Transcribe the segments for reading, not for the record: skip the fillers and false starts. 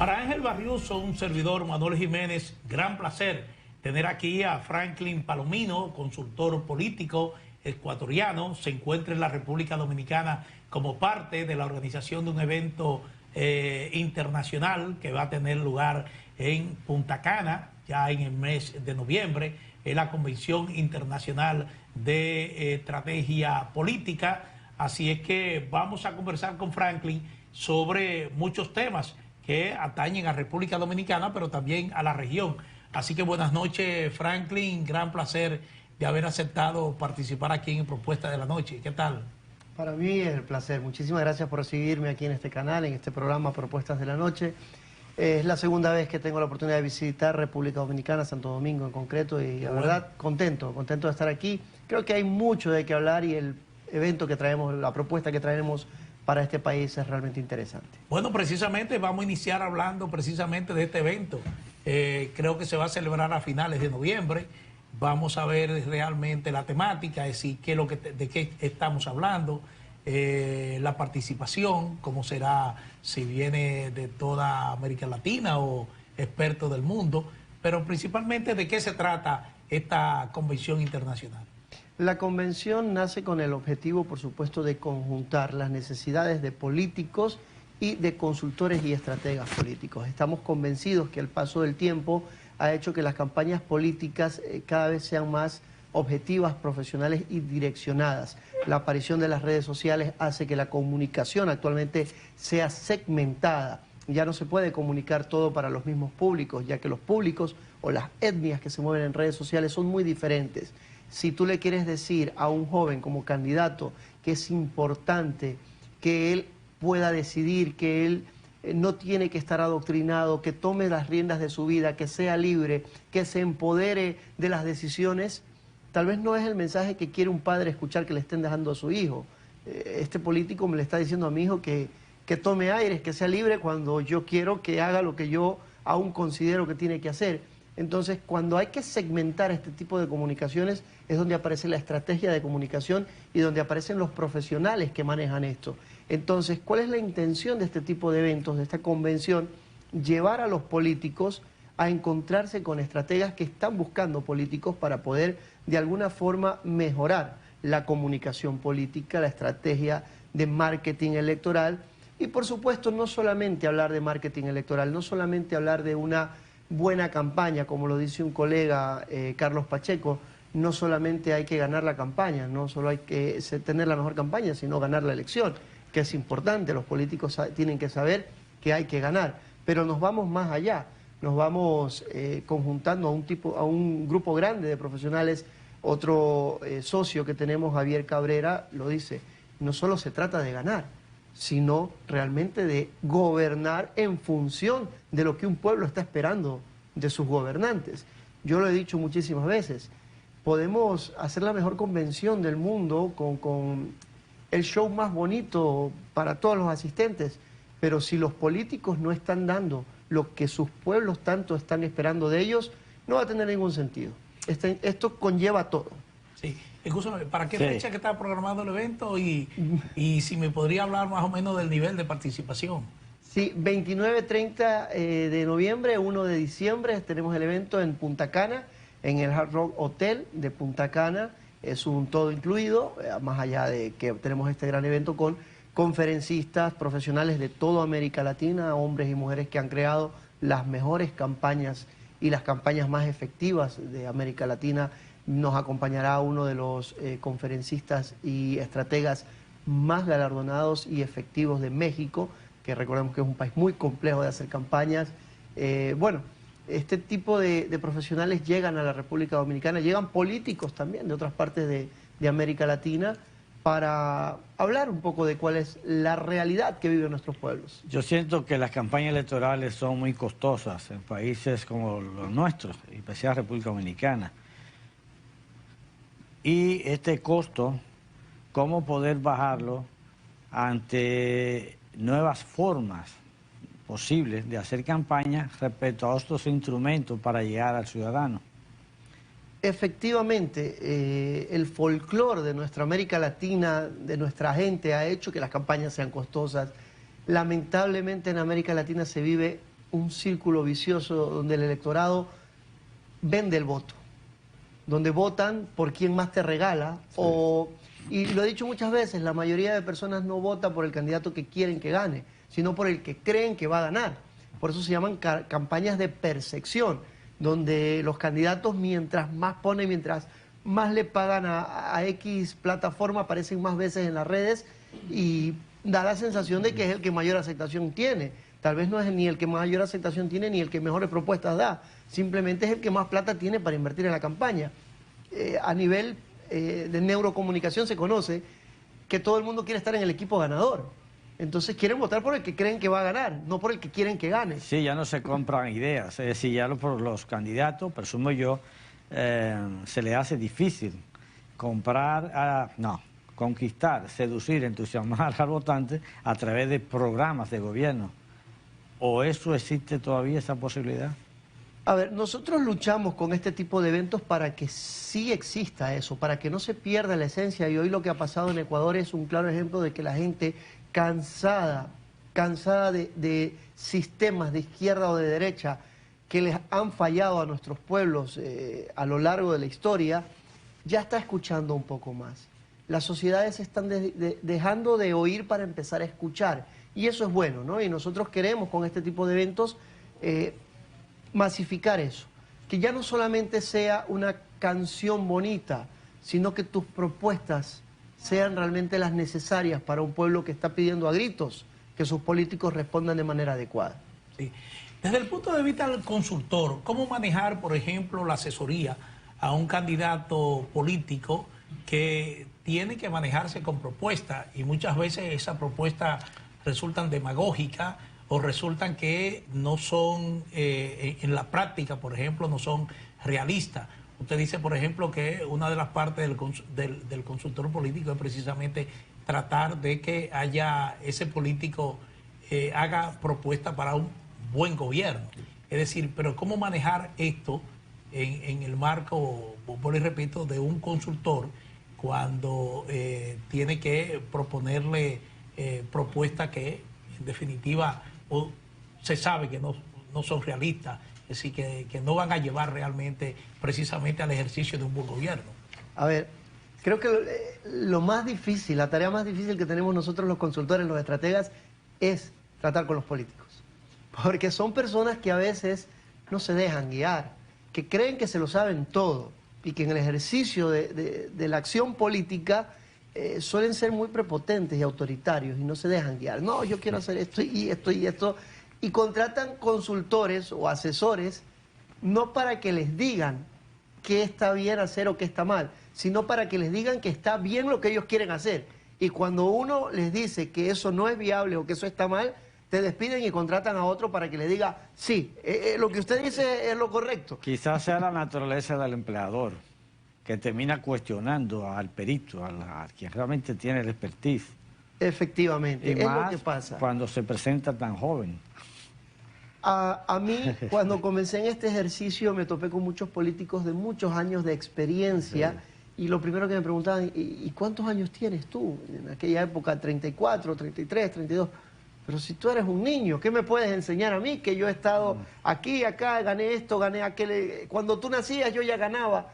Para Ángel Barriuso, un servidor, Manuel Jiménez, gran placer tener aquí a Franklin Palomino, consultor político ecuatoriano. Se encuentra en la República Dominicana como parte de la organización de un evento internacional que va a tener lugar en Punta Cana, ya en el mes de noviembre, en la Convención Internacional de Estrategia Política. Así es que vamos a conversar con Franklin sobre muchos temas que atañen a República Dominicana, pero también a la región. Así que buenas noches, Franklin. Gran placer de haber aceptado participar aquí en Propuesta de la Noche. ¿Qué tal? Para mí es el placer. Muchísimas gracias por recibirme aquí en este canal, en este programa Propuestas de la Noche. Es la segunda vez que tengo la oportunidad de visitar República Dominicana, Santo Domingo en concreto, y la verdad contento de estar aquí. Creo que hay mucho de qué hablar y el evento que traemos, la propuesta que traemos para este país es realmente interesante. Bueno, precisamente vamos a iniciar hablando precisamente de este evento. Creo que se va a celebrar a finales de noviembre. Vamos a ver realmente la temática, es decir, de qué estamos hablando, la participación, cómo será, si viene de toda América Latina o expertos del mundo, pero principalmente de qué se trata esta convención internacional. La convención nace con el objetivo, por supuesto, de conjuntar las necesidades de políticos y de consultores y estrategas políticos. Estamos convencidos que el paso del tiempo ha hecho que las campañas políticas cada vez sean más objetivas, profesionales y direccionadas. La aparición de las redes sociales hace que la comunicación actualmente sea segmentada. Ya no se puede comunicar todo para los mismos públicos, ya que los públicos o las etnias que se mueven en redes sociales son muy diferentes. Si tú le quieres decir a un joven como candidato que es importante que él pueda decidir, que él no tiene que estar adoctrinado, que tome las riendas de su vida, que sea libre, que se empodere de las decisiones, tal vez no es el mensaje que quiere un padre escuchar que le estén dejando a su hijo. Este político me le está diciendo a mi hijo que tome aires, que sea libre cuando yo quiero que haga lo que yo aún considero que tiene que hacer. Entonces, cuando hay que segmentar este tipo de comunicaciones es donde aparece la estrategia de comunicación y donde aparecen los profesionales que manejan esto. Entonces, ¿cuál es la intención de este tipo de eventos, de esta convención? Llevar a los políticos a encontrarse con estrategas que están buscando políticos para poder, de alguna forma, mejorar la comunicación política, la estrategia de marketing electoral. Y, por supuesto, no solamente hablar de marketing electoral, no solamente hablar de una buena campaña, como lo dice un colega, Carlos Pacheco. No solamente hay que ganar la campaña, no solo hay que tener la mejor campaña, sino ganar la elección, que es importante. Los políticos tienen que saber que hay que ganar, pero nos vamos más allá, nos vamos conjuntando a un grupo grande de profesionales. Otro socio que tenemos, Javier Cabrera, lo dice: no solo se trata de ganar, sino realmente de gobernar en función de lo que un pueblo está esperando de sus gobernantes. Yo lo he dicho muchísimas veces, podemos hacer la mejor convención del mundo con el show más bonito para todos los asistentes, pero si los políticos no están dando lo que sus pueblos tanto están esperando de ellos, no va a tener ningún sentido. Esto conlleva todo. Sí. Escúchame, ¿para qué fecha que está programado el evento? Y si me podría hablar más o menos del nivel de participación. Sí, 29-30 de noviembre, 1 de diciembre, tenemos el evento en Punta Cana, en el Hard Rock Hotel de Punta Cana. Es un todo incluido, más allá de que tenemos este gran evento con conferencistas profesionales de toda América Latina, hombres y mujeres que han creado las mejores campañas y las campañas más efectivas de América Latina. Nos acompañará uno de los conferencistas y estrategas más galardonados y efectivos de México, que recordemos que es un país muy complejo de hacer campañas. Bueno, este tipo de profesionales llegan a la República Dominicana, llegan políticos también de otras partes de América Latina para hablar un poco de cuál es la realidad que viven nuestros pueblos. Yo siento que las campañas electorales son muy costosas en países como los nuestros, en especial República Dominicana. Y este costo, ¿cómo poder bajarlo ante nuevas formas posibles de hacer campaña respecto a otros instrumentos para llegar al ciudadano? Efectivamente, el folclore de nuestra América Latina, de nuestra gente, ha hecho que las campañas sean costosas. Lamentablemente en América Latina se vive un círculo vicioso donde el electorado vende el voto, donde votan por quien más te regala, y lo he dicho muchas veces, la mayoría de personas no vota por el candidato que quieren que gane, sino por el que creen que va a ganar. Por eso se llaman campañas de percepción, donde los candidatos mientras más ponen, mientras más le pagan a X plataforma, aparecen más veces en las redes y da la sensación de que es el que mayor aceptación tiene. Tal vez no es ni el que mayor aceptación tiene ni el que mejores propuestas da, simplemente es el que más plata tiene para invertir en la campaña. A nivel de neurocomunicación se conoce que todo el mundo quiere estar en el equipo ganador. Entonces quieren votar por el que creen que va a ganar, no por el que quieren que gane. Sí, ya no se compran ideas, es decir, ya por los candidatos, presumo yo, se les hace difícil conquistar, seducir, entusiasmar al votante a través de programas de gobierno. ¿O eso existe todavía, esa posibilidad? A ver, nosotros luchamos con este tipo de eventos para que sí exista eso, para que no se pierda la esencia, y hoy lo que ha pasado en Ecuador es un claro ejemplo de que la gente cansada de sistemas de izquierda o de derecha que les han fallado a nuestros pueblos a lo largo de la historia, ya está escuchando un poco más. Las sociedades están dejando de oír para empezar a escuchar, y eso es bueno, ¿no? Y nosotros queremos con este tipo de eventos masificar eso, que ya no solamente sea una canción bonita, sino que tus propuestas sean realmente las necesarias para un pueblo que está pidiendo a gritos que sus políticos respondan de manera adecuada. Sí. Desde el punto de vista del consultor, ¿cómo manejar, por ejemplo, la asesoría a un candidato político que tiene que manejarse con propuestas y muchas veces esas propuestas resultan demagógicas o resultan que no son, en la práctica, por ejemplo, no son realistas? Usted dice, por ejemplo, que una de las partes del consultor político es precisamente tratar de que haya ese político haga propuestas para un buen gobierno. Es decir, pero ¿cómo manejar esto en el marco, por y repito, de un consultor cuando tiene que proponerle propuestas que en definitiva se sabe que no son realistas, es decir, que no van a llevar realmente precisamente al ejercicio de un buen gobierno? A ver, creo que lo más difícil, la tarea más difícil que tenemos nosotros los consultores, los estrategas, es tratar con los políticos. Porque son personas que a veces no se dejan guiar, que creen que se lo saben todo y que en el ejercicio de la acción política suelen ser muy prepotentes y autoritarios y no se dejan guiar. No, yo quiero hacer esto y esto y esto. Y contratan consultores o asesores no para que les digan qué está bien hacer o qué está mal, sino para que les digan que está bien lo que ellos quieren hacer. Y cuando uno les dice que eso no es viable o que eso está mal, te despiden y contratan a otro para que le diga, sí, lo que usted dice es lo correcto. Quizás sea la naturaleza del empleador, que termina cuestionando al perito, a quien realmente tiene el expertise. Efectivamente, y es más lo que pasa. Cuando se presenta tan joven. A mí, cuando comencé en este ejercicio, me topé con muchos políticos de muchos años de experiencia, sí. Y lo primero que me preguntaban, ¿y cuántos años tienes tú? En aquella época, 34, 33, 32... Pero si tú eres un niño, ¿qué me puedes enseñar a mí? Que yo he estado aquí, acá, gané esto, gané aquel... Cuando tú nacías yo ya ganaba.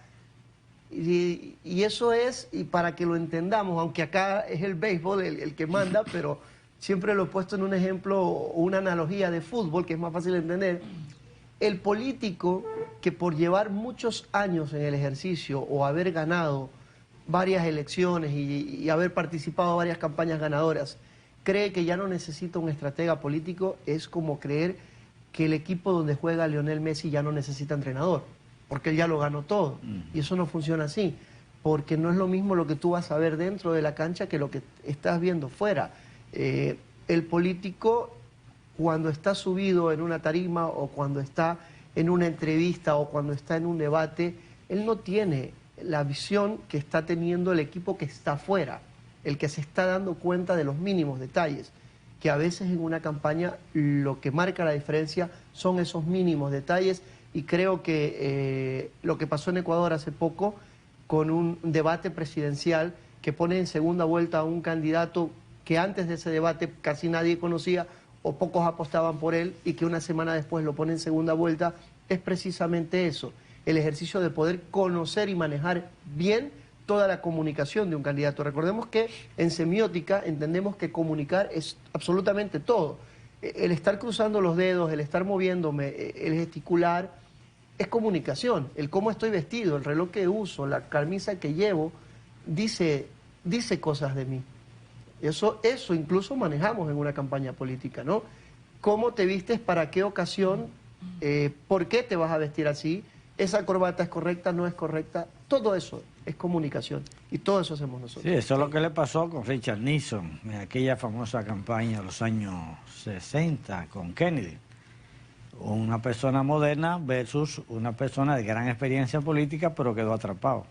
Y eso es, y para que lo entendamos, aunque acá es el béisbol el que manda, pero siempre lo he puesto en un ejemplo o una analogía de fútbol, que es más fácil de entender. El político que por llevar muchos años en el ejercicio o haber ganado varias elecciones y haber participado en varias campañas ganadoras, cree que ya no necesita un estratega político, es como creer que el equipo donde juega Lionel Messi ya no necesita entrenador, porque él ya lo ganó todo. Y eso no funciona así, porque no es lo mismo lo que tú vas a ver dentro de la cancha que lo que estás viendo fuera. El político, cuando está subido en una tarima o cuando está en una entrevista o cuando está en un debate, él no tiene la visión que está teniendo el equipo que está afuera, el que se está dando cuenta de los mínimos detalles, que a veces en una campaña lo que marca la diferencia son esos mínimos detalles, y creo que lo que pasó en Ecuador hace poco con un debate presidencial que pone en segunda vuelta a un candidato que antes de ese debate casi nadie conocía o pocos apostaban por él y que una semana después lo pone en segunda vuelta, es precisamente eso, el ejercicio de poder conocer y manejar bien toda la comunicación de un candidato. Recordemos que en semiótica entendemos que comunicar es absolutamente todo. El estar cruzando los dedos, el estar moviéndome, el gesticular, es comunicación. El cómo estoy vestido, el reloj que uso, la camisa que llevo, dice cosas de mí. Eso incluso manejamos en una campaña política, ¿no? ¿Cómo te vistes, para qué ocasión, por qué te vas a vestir así? ¿Esa corbata es correcta, no es correcta? Todo eso es comunicación y todo eso hacemos nosotros. Sí, eso es lo que le pasó con Richard Nixon en aquella famosa campaña de los años 60 con Kennedy. Una persona moderna versus una persona de gran experiencia política, pero quedó atrapado.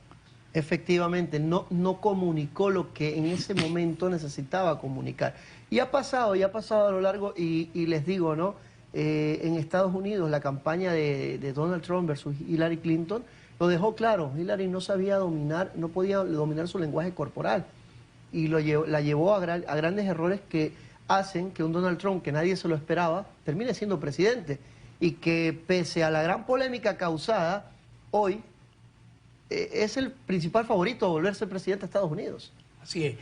Efectivamente, no comunicó lo que en ese momento necesitaba comunicar. Y ha pasado a lo largo, y les digo, ¿no? En Estados Unidos la campaña de Donald Trump versus Hillary Clinton lo dejó claro. Hillary no podía dominar su lenguaje corporal y la llevó a grandes errores que hacen que un Donald Trump, que nadie se lo esperaba, termine siendo presidente y que pese a la gran polémica causada, hoy es el principal favorito a volverse presidente de Estados Unidos. Así es.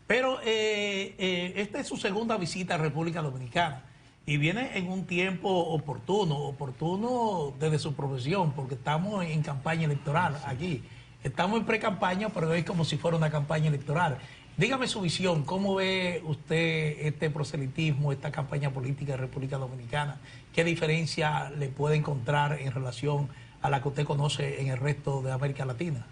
Pero esta es su segunda visita a República Dominicana y viene en un tiempo oportuno desde su profesión, porque estamos en campaña electoral aquí. Estamos en pre-campaña, pero es como si fuera una campaña electoral. Dígame su visión, ¿cómo ve usted este proselitismo, esta campaña política de República Dominicana? ¿Qué diferencia le puede encontrar en relación a la que usted conoce en el resto de América Latina?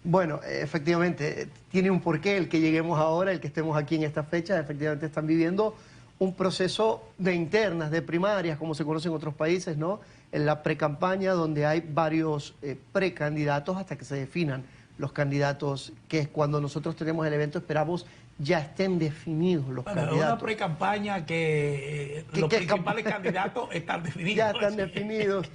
Bueno, efectivamente, tiene un porqué el que lleguemos ahora, el que estemos aquí en esta fecha. Efectivamente están viviendo un proceso de internas, de primarias, como se conoce en otros países, ¿no? En la precampaña, donde hay varios precandidatos hasta que se definan los candidatos, que es cuando nosotros tenemos el evento, esperamos ya estén definidos los candidatos. Es una precampaña que los principales candidatos están definidos. Ya están definidos.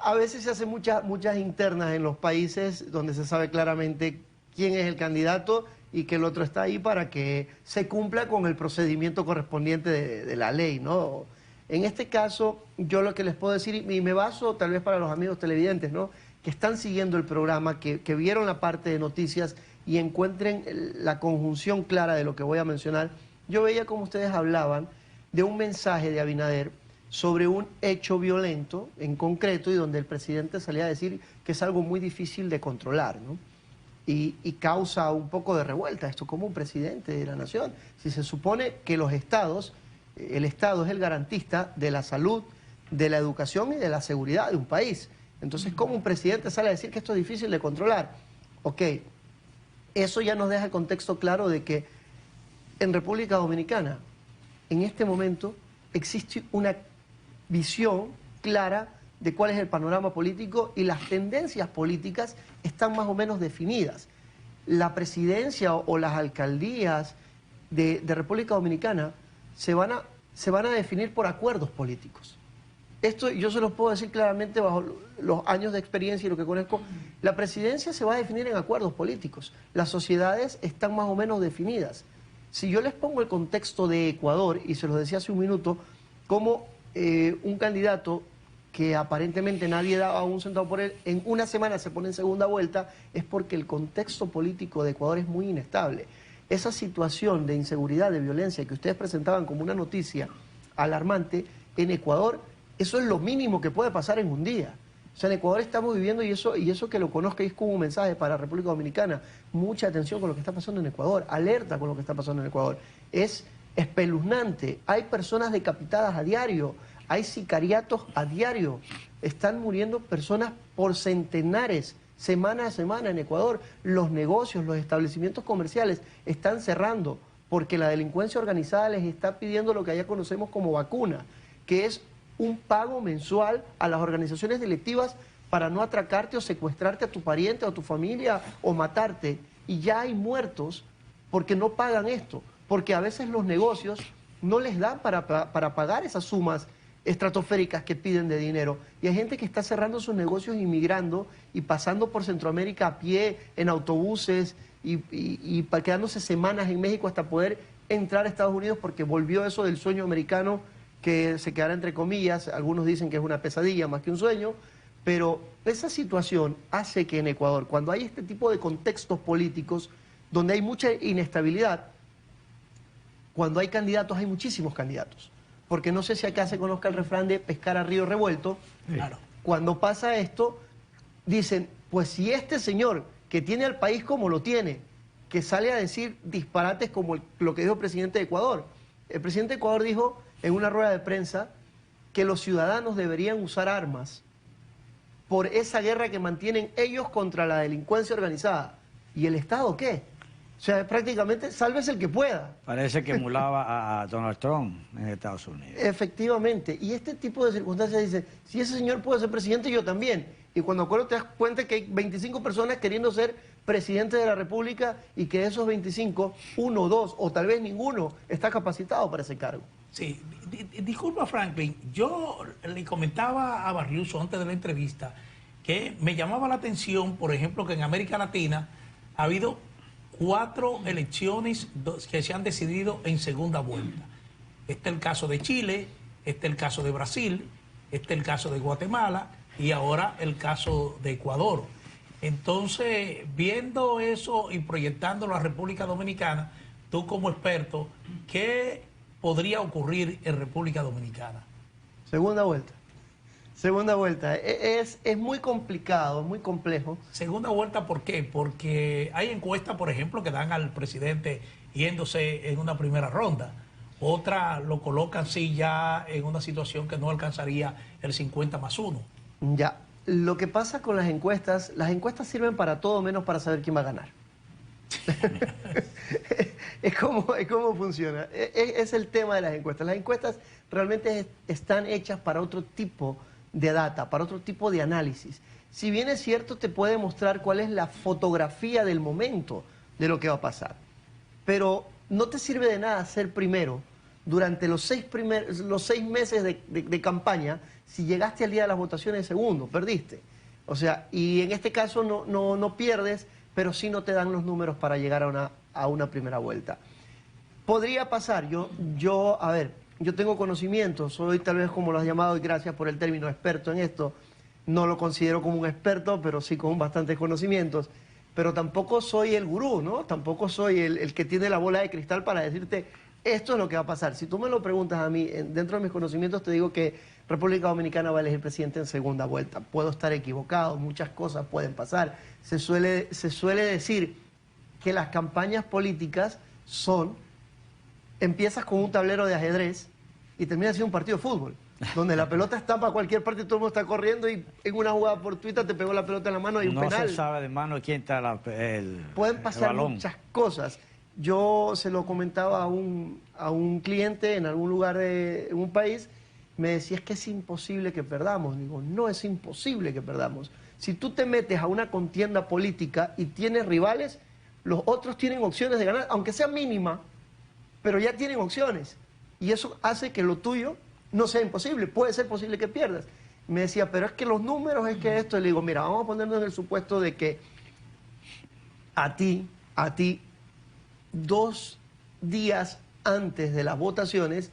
A veces se hacen muchas internas en los países donde se sabe claramente quién es el candidato y que el otro está ahí para que se cumpla con el procedimiento correspondiente de la ley, ¿no? En este caso, yo lo que les puedo decir, y me baso tal vez para los amigos televidentes, ¿no?, que están siguiendo el programa, que vieron la parte de noticias y encuentren la conjunción clara de lo que voy a mencionar. Yo veía como ustedes hablaban de un mensaje de Abinader sobre un hecho violento en concreto y donde el presidente salía a decir que es algo muy difícil de controlar, ¿no? Y causa un poco de revuelta esto como un presidente de la nación. Si se supone que los estados, el Estado es el garantista de la salud, de la educación y de la seguridad de un país. Entonces, ¿cómo un presidente sale a decir que esto es difícil de controlar? Ok, eso ya nos deja el contexto claro de que en República Dominicana, en este momento, existe una visión clara de cuál es el panorama político y las tendencias políticas están más o menos definidas. La presidencia o las alcaldías de República Dominicana se van a definir por acuerdos políticos. Esto yo se los puedo decir claramente bajo los años de experiencia y lo que conozco. La presidencia se va a definir en acuerdos políticos. Las sociedades están más o menos definidas. Si yo les pongo el contexto de Ecuador, y se los decía hace un minuto, como un candidato que aparentemente nadie daba un centavo por él, en una semana se pone en segunda vuelta, es porque el contexto político de Ecuador es muy inestable. Esa situación de inseguridad, de violencia que ustedes presentaban como una noticia alarmante, en Ecuador eso es lo mínimo que puede pasar en un día. O sea, en Ecuador estamos viviendo, y eso que lo conozca es como un mensaje para República Dominicana, mucha atención con lo que está pasando en Ecuador, alerta con lo que está pasando en Ecuador. Es espeluznante, hay personas decapitadas a diario, hay sicariatos a diario, están muriendo personas por centenares, semana a semana en Ecuador. Los negocios, los establecimientos comerciales están cerrando porque la delincuencia organizada les está pidiendo lo que allá conocemos como vacuna, que es un pago mensual a las organizaciones delictivas para no atracarte o secuestrarte a tu pariente o a tu familia o matarte. Y ya hay muertos porque no pagan esto, porque a veces los negocios no les dan para pagar esas sumas estratosféricas que piden de dinero. Y hay gente que está cerrando sus negocios y migrando y pasando por Centroamérica a pie, en autobuses y quedándose semanas en México hasta poder entrar a Estados Unidos porque volvió eso del sueño americano que se quedará entre comillas, algunos dicen que es una pesadilla más que un sueño, pero esa situación hace que en Ecuador, cuando hay este tipo de contextos políticos, donde hay mucha inestabilidad, cuando hay candidatos, hay muchísimos candidatos. Porque no sé si acá se conozca el refrán de pescar a río revuelto. Claro. Cuando pasa esto, dicen, pues si este señor que tiene al país como lo tiene, que sale a decir disparates como lo que dijo el presidente de Ecuador. El presidente de Ecuador dijo en una rueda de prensa que los ciudadanos deberían usar armas por esa guerra que mantienen ellos contra la delincuencia organizada. ¿Y el Estado qué? O sea, prácticamente sálvese el que pueda. Parece que emulaba a Donald Trump en Estados Unidos. Efectivamente. Y este tipo de circunstancias dice, si ese señor puede ser presidente, yo también. Y cuando acuerdo te das cuenta que hay 25 personas queriendo ser presidente de la República y que de esos 25, uno, dos o tal vez ninguno está capacitado para ese cargo. Sí, disculpa Franklin, yo le comentaba a Barriuso antes de la entrevista que me llamaba la atención, por ejemplo, que en América Latina ha habido 4 elecciones que se han decidido en segunda vuelta. Este es el caso de Chile, este es el caso de Brasil, este es el caso de Guatemala y ahora el caso de Ecuador. Entonces, viendo eso y proyectándolo a República Dominicana, tú como experto, ¿qué podría ocurrir en República Dominicana? Segunda vuelta. Segunda vuelta. Es muy complicado, es muy complejo. Segunda vuelta, ¿por qué? Porque hay encuestas, por ejemplo, que dan al presidente yéndose en una primera ronda. Otra lo colocan sí ya en una situación que no alcanzaría el 50+1. Ya. Lo que pasa con las encuestas sirven para todo menos para saber quién va a ganar. es como funciona. Es el tema de las encuestas. Las encuestas realmente están hechas para otro tipo de data, para otro tipo de análisis. Si bien es cierto, te puede mostrar cuál es la fotografía del momento de lo que va a pasar. Pero no te sirve de nada ser primero durante los 6 meses de campaña si llegaste al día de las votaciones segundo, perdiste. O sea, y en este caso no pierdes, pero sí no te dan los números para llegar a una primera vuelta. Podría pasar, a ver, yo tengo conocimiento, soy tal vez como lo has llamado, y gracias por el término experto en esto, no lo considero como un experto, pero sí con bastantes conocimientos, pero tampoco soy el gurú, ¿no? Tampoco soy el que tiene la bola de cristal para decirte, esto es lo que va a pasar. Si tú me lo preguntas a mí, dentro de mis conocimientos te digo que República Dominicana va a elegir presidente en segunda vuelta. Puedo estar equivocado, muchas cosas pueden pasar. Se suele decir que las campañas políticas empiezas con un tablero de ajedrez y terminas siendo un partido de fútbol, donde la pelota está para cualquier parte y todo el mundo está corriendo y en una jugada fortuita te pegó la pelota en la mano y un penal. No se sabe de mano quién está Pueden pasar muchas cosas. Yo se lo comentaba a un cliente en algún lugar en un país, me decía, es que es imposible que perdamos. Digo, no es imposible que perdamos. Si tú te metes a una contienda política y tienes rivales, los otros tienen opciones de ganar, aunque sea mínima, pero ya tienen opciones. Y eso hace que lo tuyo no sea imposible. Puede ser posible que pierdas. Me decía, pero es que los números, es que esto. Y le digo, mira, vamos a ponernos en el supuesto de que a ti, 2 días antes de las votaciones,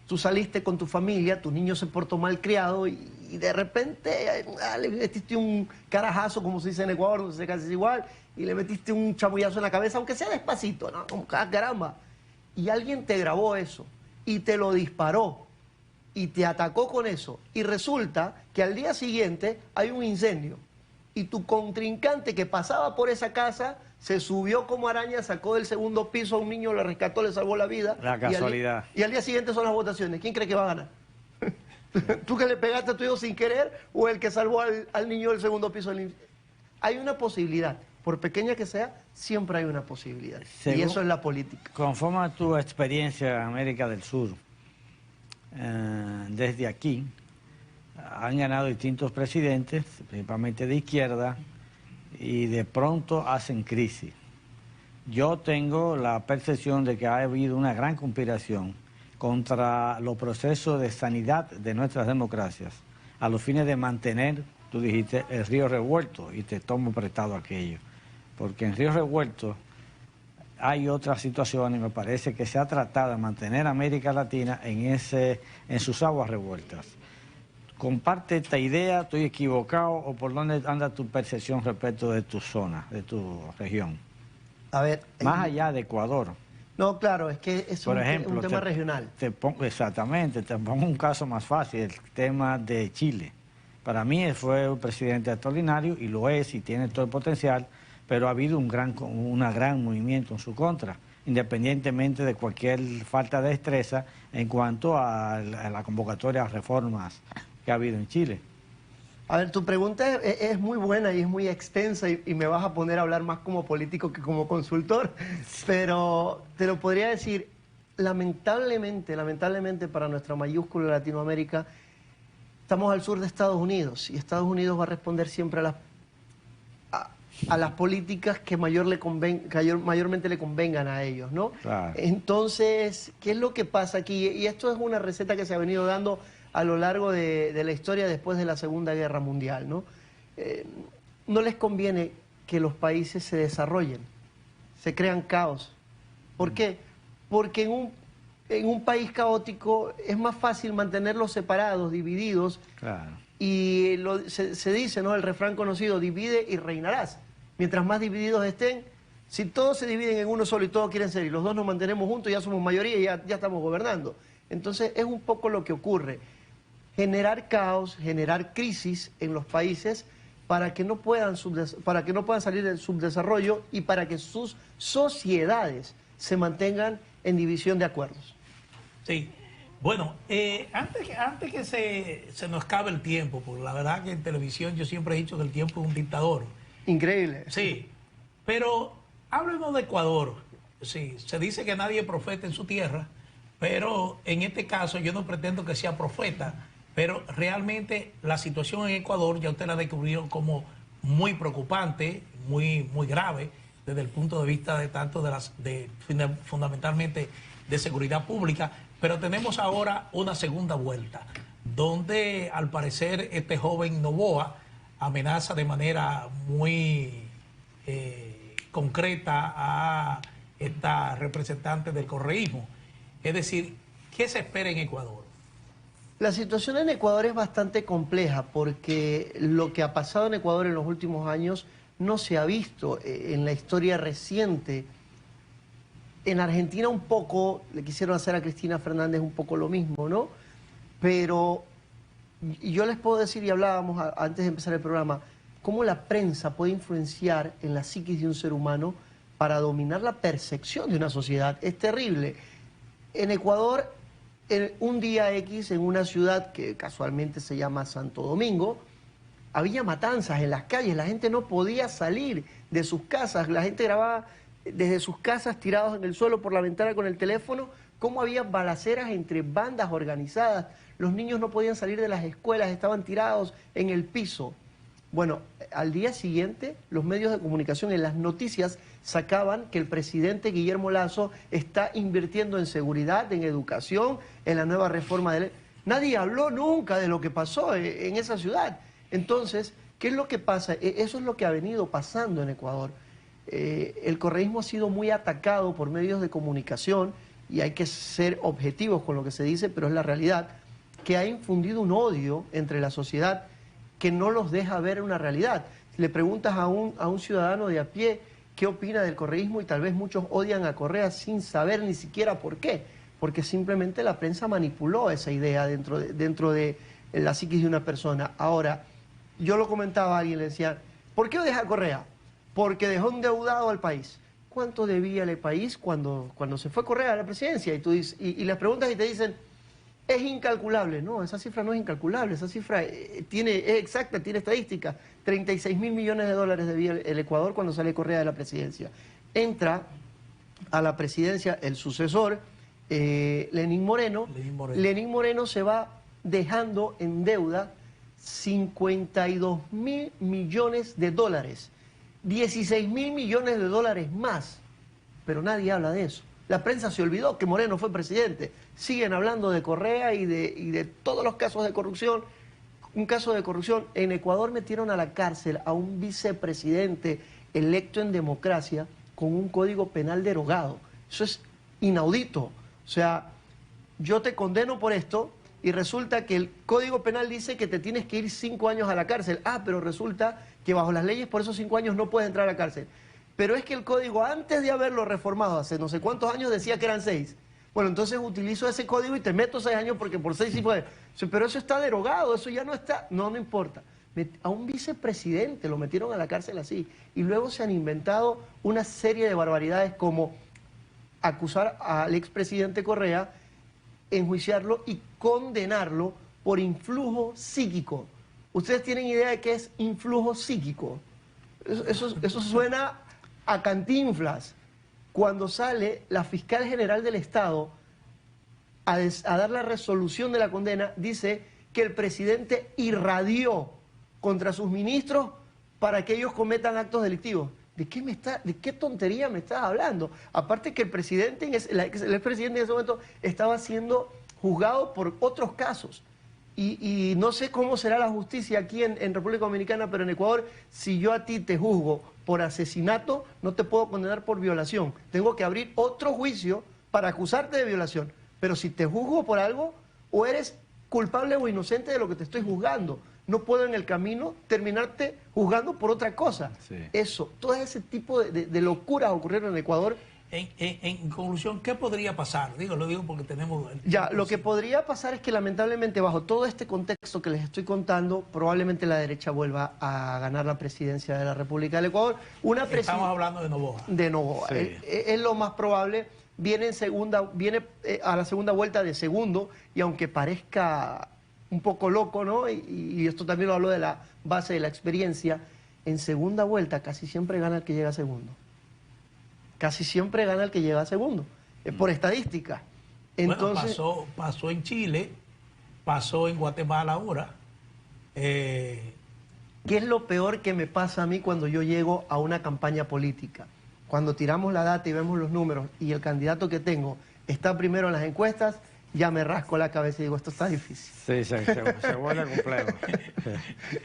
tú saliste con tu familia, tu niño se portó mal criado y de repente le metiste un carajazo, como se dice en Ecuador, no sé casi es igual, y le metiste un chamullazo en la cabeza, aunque sea despacito, ¿no? Como, caramba. Y alguien te grabó eso y te lo disparó y te atacó con eso. Y resulta que al día siguiente hay un incendio y tu contrincante que pasaba por esa casa se subió como araña, sacó del segundo piso a un niño, lo rescató, le salvó la vida. La casualidad. Y al día siguiente son las votaciones. ¿Quién cree que va a ganar? ¿Tú que le pegaste a tu hijo sin querer o el que salvó al niño del segundo piso? Hay una posibilidad. Por pequeña que sea, siempre hay una posibilidad. Y eso es la política. Conforme a tu experiencia en América del Sur, desde aquí, han ganado distintos presidentes, principalmente de izquierda, y de pronto hacen crisis. Yo tengo la percepción de que ha habido una gran conspiración contra los procesos de sanidad de nuestras democracias, a los fines de mantener, tú dijiste, el río revuelto, y te tomo prestado aquello. Porque en río revuelto hay otras situaciones y me parece que se ha tratado de mantener a América Latina en sus aguas revueltas. ¿Comparte esta idea? ¿Estoy equivocado? ¿O por dónde anda tu percepción respecto de tu zona, de tu región? A ver, Más allá de Ecuador. no, claro, es que es Por un ejemplo, tema regional. Exactamente, te pongo un caso más fácil, el tema de Chile. Para mí fue un presidente extraordinario y lo es y tiene todo el potencial, pero ha habido un gran movimiento en su contra, independientemente de cualquier falta de destreza en cuanto a la convocatoria a reformas que ha habido en Chile. A ver, tu pregunta es muy buena y es muy extensa y me vas a poner a hablar más como político que como consultor, pero te lo podría decir, lamentablemente para nuestra mayúscula Latinoamérica, estamos al sur de Estados Unidos y Estados Unidos va a responder siempre a las políticas que mayormente le convengan a ellos, ¿no? Claro. Entonces, ¿qué es lo que pasa aquí? Y esto es una receta que se ha venido dando a lo largo de la historia después de la Segunda Guerra Mundial, ¿no? No les conviene que los países se desarrollen, se crean caos. ¿Por qué? Porque en un país caótico es más fácil mantenerlos separados, divididos. Claro. Y se dice, ¿no? El refrán conocido, divide y reinarás. Mientras más divididos estén, si todos se dividen en uno solo y todos quieren ser, y los dos nos mantenemos juntos, ya somos mayoría y ya estamos gobernando. Entonces es un poco lo que ocurre. Generar caos, generar crisis en los países para que no puedan salir del subdesarrollo y para que sus sociedades se mantengan en división de acuerdos. Sí. Bueno, antes que se nos acabe el tiempo, porque la verdad que en televisión yo siempre he dicho que el tiempo es un dictador. Increíble. Sí, pero háblenos de Ecuador. Sí, se dice que nadie es profeta en su tierra, pero en este caso yo no pretendo que sea profeta, pero realmente la situación en Ecuador ya usted la descubrió como muy preocupante, muy grave, desde el punto de vista de tanto fundamentalmente de seguridad pública, pero tenemos ahora una segunda vuelta, donde al parecer este joven Noboa amenaza de manera muy concreta a esta representante del correísmo. Es decir, ¿qué se espera en Ecuador? La situación en Ecuador es bastante compleja porque lo que ha pasado en Ecuador en los últimos años no se ha visto en la historia reciente. En Argentina un poco, le quisieron hacer a Cristina Fernández un poco lo mismo, ¿no? Pero yo les puedo decir, y hablábamos antes de empezar el programa, cómo la prensa puede influenciar en la psiquis de un ser humano para dominar la percepción de una sociedad. Es terrible. En Ecuador, en un día X, en una ciudad que casualmente se llama Santo Domingo, había matanzas en las calles, la gente no podía salir de sus casas, la gente grababa desde sus casas tirados en el suelo por la ventana con el teléfono, cómo había balaceras entre bandas organizadas, los niños no podían salir de las escuelas, estaban tirados en el piso. Bueno, al día siguiente los medios de comunicación en las noticias sacaban que el presidente Guillermo Lasso está invirtiendo en seguridad, en educación, en la nueva reforma de ley. Nadie habló nunca de lo que pasó en esa ciudad. Entonces, ¿qué es lo que pasa? Eso es lo que ha venido pasando en Ecuador. El correísmo ha sido muy atacado por medios de comunicación y hay que ser objetivos con lo que se dice, pero es la realidad, que ha infundido un odio entre la sociedad que no los deja ver una realidad. Si le preguntas a un ciudadano de a pie qué opina del correísmo, y tal vez muchos odian a Correa sin saber ni siquiera por qué, porque simplemente la prensa manipuló esa idea dentro de la psiquis de una persona. Ahora, yo lo comentaba a alguien, le decía, ¿por qué odias a Correa? Porque dejó endeudado al país. ¿Cuánto debía el país cuando se fue Correa a la presidencia? Y les preguntas y te dicen, es incalculable. No, esa cifra no es incalculable, esa cifra es exacta, tiene estadística. 36.000 millones de dólares debía el Ecuador cuando sale Correa de la presidencia. Entra a la presidencia el sucesor, Lenín Moreno. Lenín Moreno se va dejando en deuda 52.000 millones de dólares. 16.000 millones de dólares más, pero nadie habla de eso. La prensa se olvidó que Moreno fue presidente. Siguen hablando de Correa y de todos los casos de corrupción. Un caso de corrupción, en Ecuador metieron a la cárcel a un vicepresidente electo en democracia con un código penal derogado. Eso es inaudito. O sea, yo te condeno por esto y resulta que el Código Penal dice que te tienes que ir 5 años a la cárcel. Ah, pero resulta que bajo las leyes por esos 5 años no puedes entrar a la cárcel. Pero es que el código, antes de haberlo reformado, hace no sé cuántos años, decía que eran 6. Bueno, entonces utilizo ese código y te meto 6 años porque por 6 sí puede. Pero eso está derogado, eso ya no está. No, no importa. A un vicepresidente lo metieron a la cárcel así. Y luego se han inventado una serie de barbaridades como acusar al expresidente Correa, enjuiciarlo y condenarlo por influjo psíquico. ¿Ustedes tienen idea de qué es influjo psíquico? Eso suena a Cantinflas. Cuando sale la fiscal general del Estado a dar la resolución de la condena, dice que el presidente irradió contra sus ministros para que ellos cometan actos delictivos. ¿De qué tontería me estás hablando? Aparte que el expresidente en ese momento estaba siendo juzgado por otros casos. Y no sé cómo será la justicia aquí en República Dominicana, pero en Ecuador, si yo a ti te juzgo por asesinato, no te puedo condenar por violación. Tengo que abrir otro juicio para acusarte de violación. Pero si te juzgo por algo, o eres culpable o inocente de lo que te estoy juzgando. No puedo en el camino terminarte juzgando por otra cosa. Sí. Todo ese tipo de locuras ocurrieron en Ecuador. En conclusión, ¿qué podría pasar? Lo digo porque tenemos... Lo que podría pasar es que lamentablemente bajo todo este contexto que les estoy contando, probablemente la derecha vuelva a ganar la presidencia de la República del Ecuador. Estamos hablando de Noboa. De Noboa. Sí. Es lo más probable. Viene a la segunda vuelta de segundo, y aunque parezca un poco loco, ¿no? Y esto también lo hablo de la base de la experiencia, en segunda vuelta casi siempre gana el que llega segundo. Casi siempre gana el que llega segundo, por estadística. Entonces, bueno, pasó en Chile, pasó en Guatemala ahora. ¿Qué es lo peor que me pasa a mí cuando yo llego a una campaña política? Cuando tiramos la data y vemos los números y el candidato que tengo está primero en las encuestas, ya me rasco la cabeza y digo, esto está difícil. Sí, se vuelve complejo.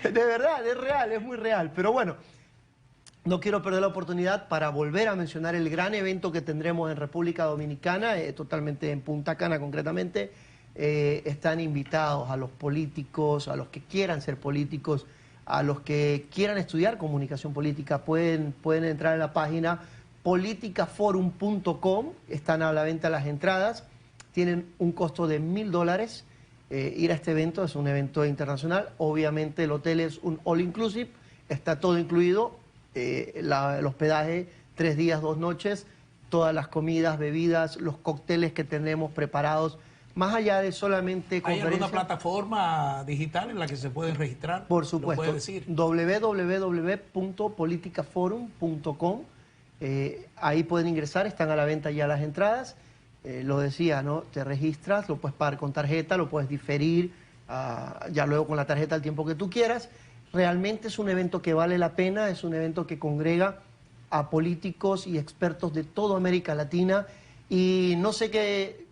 De verdad, es real, es muy real. Pero bueno, no quiero perder la oportunidad para volver a mencionar el gran evento que tendremos en República Dominicana, totalmente en Punta Cana concretamente. Están invitados a los políticos, a los que quieran ser políticos, a los que quieran estudiar comunicación política, pueden entrar en la página politicaforum.com, están a la venta las entradas, tienen un costo de $1000. Ir a este evento es un evento internacional, obviamente el hotel es un all inclusive, está todo incluido, el hospedaje, 3 días, 2 noches, todas las comidas, bebidas, los cócteles que tenemos preparados, más allá de solamente conferencias. ¿Hay alguna plataforma digital en la que se pueden registrar? Por supuesto, www.politicaforum.com, ahí pueden ingresar, están a la venta ya las entradas. Lo decía, ¿no? Te registras, lo puedes pagar con tarjeta, lo puedes diferir, ya luego con la tarjeta al tiempo que tú quieras. Realmente es un evento que vale la pena, es un evento que congrega a políticos y expertos de toda América Latina, y no sé qué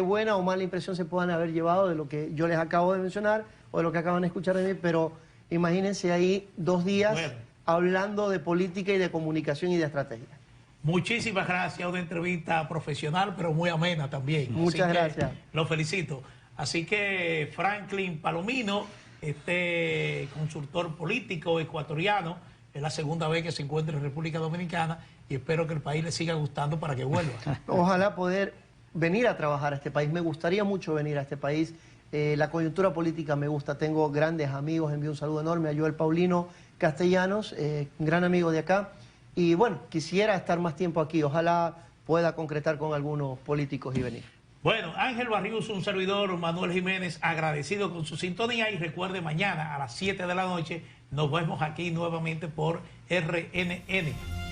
buena o mala impresión se puedan haber llevado de lo que yo les acabo de mencionar o de lo que acaban de escuchar de mí, pero imagínense ahí 2 días hablando de política y de comunicación y de estrategia. Muchísimas gracias, una entrevista profesional, pero muy amena también. Muchas gracias. Lo felicito. Así que Franklin Palomino, este consultor político ecuatoriano, es la segunda vez que se encuentra en República Dominicana y espero que el país le siga gustando para que vuelva. Ojalá poder venir a trabajar a este país. Me gustaría mucho venir a este país. La coyuntura política me gusta. Tengo grandes amigos. Envío un saludo enorme a Joel Paulino Castellanos, un gran amigo de acá. Y bueno, quisiera estar más tiempo aquí. Ojalá pueda concretar con algunos políticos y venir. Bueno, Ángel Barrios, un servidor, Manuel Jiménez, agradecido con su sintonía. Y recuerde, mañana a las 7 de la noche nos vemos aquí nuevamente por RNN.